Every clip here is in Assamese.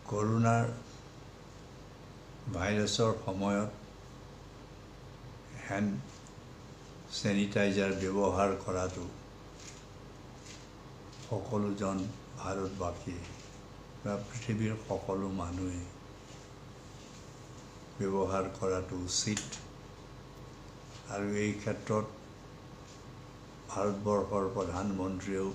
কৰোনাৰ ভাইৰাছৰ সময়ত হেণ্ড চেনিটাইজাৰ ব্যৱহাৰ কৰাটো সকলোজন ভাৰতবাসী বা পৃথিৱীৰ সকলো মানুহে ব্যৱহাৰ কৰাটো উচিত আৰু এই ক্ষেত্ৰত ভাৰতবৰ্ষৰ প্ৰধানমন্ত্ৰীয়েও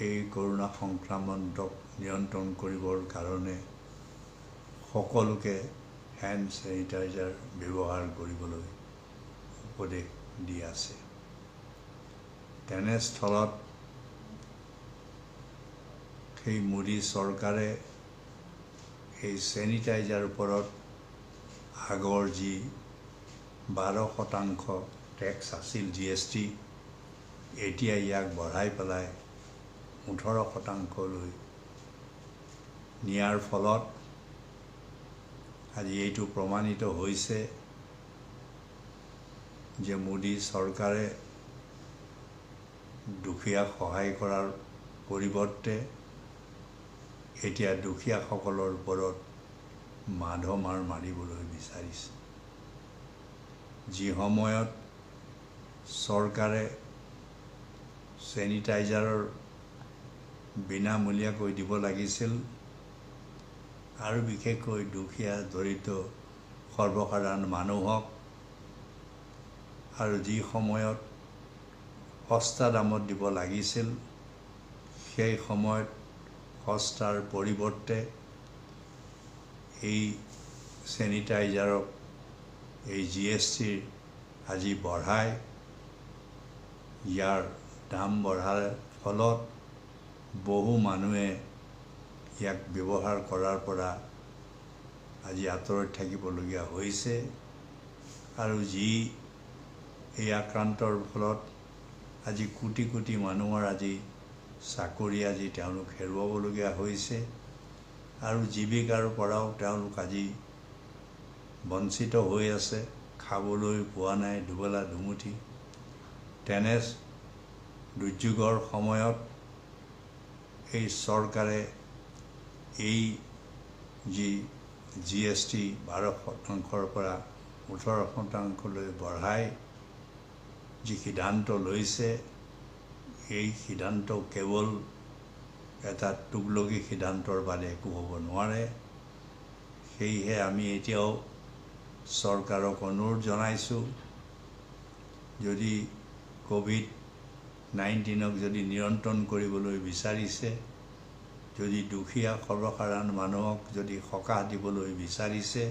এই কৰোনা সংক্ৰমণক নিয়ন্ত্ৰণ কৰিবৰ কাৰণে সকলোকে হেণ্ড চেনিটাইজাৰ ব্যৱহাৰ কৰিবলৈ উপদেশ দি আছে। তেনেস্থলত সেই মোদী চৰকাৰে এই চেনিটাইজাৰ ওপৰত আগৰ যি 12% টেক্স আছিল GST, এতিয়া ইয়াক বঢ়াই পেলাই 18%লৈ নিয়াৰ ফলত আজি এইটো প্ৰমাণিত হৈছে যে মোদী চৰকাৰে দুখীয়াক সহায় কৰাৰ পৰিৱৰ্তে এতিয়া দুখীয়াসকলৰ ওপৰত মাধমাৰ মাৰিবলৈ বিচাৰিছে। যি সময়ত চৰকাৰে চেনিটাইজাৰৰ বিনামূলীয়াকৈ দিব লাগিছিল আৰু বিশেষকৈ দুখীয়া দৰিদ্ৰ সৰ্বসাধাৰণ মানুহক, আৰু যি সময়ত সস্তা দামত দিব লাগিছিল সেই সময়ত সস্তাৰ পৰিৱৰ্তে এই চেনিটাইজাৰক এই GSTৰ আজি বঢ়াই ইয়াৰ দাম বঢ়াৰ ফলত বহু মানুহে ইয়াক ব্যৱহাৰ কৰাৰ পৰা আজি আঁতৰত থাকিবলগীয়া হৈছে আৰু যি এই আক্ৰান্তৰ ফলত আজি কোটি কোটি মানুহৰ আজি চাকৰি আজি তেওঁলোক হেৰুৱাবলগীয়া হৈছে আৰু জীৱিকাৰ পৰাও তেওঁলোক আজি বঞ্চিত হৈ আছে, খাবলৈ পোৱা নাই দুবেলা দুমুঠি। তেনে দুৰ্যোগৰ সময়ত এই চৰকাৰে এই যি GST 12%ৰ পৰা 18%লৈ বঢ়াই যি সিদ্ধান্ত লৈছে, এই সিদ্ধান্ত কেৱল এটা তুগলকি সিদ্ধান্তৰ বাদে একো হ'ব নোৱাৰে। সেয়েহে আমি এতিয়াও চৰকাৰক অনুৰোধ জনাইছোঁ, যদি COVID-19ক যদি নিয়ন্ত্ৰণ কৰিবলৈ বিচাৰিছে, যদি দুখীয়া সৰ্বসাধাৰণ মানুহক যদি সকাহ দিবলৈ বিচাৰিছে,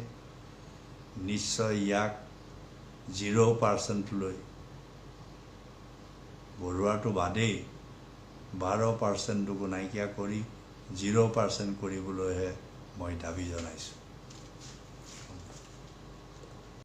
নিশ্চয় ইয়াক 0%লৈ বঢ়োৱাটো বাদেই 12%টোকো নাইকিয়া কৰি 0% কৰিবলৈহে মই দাবী জনাইছোঁ।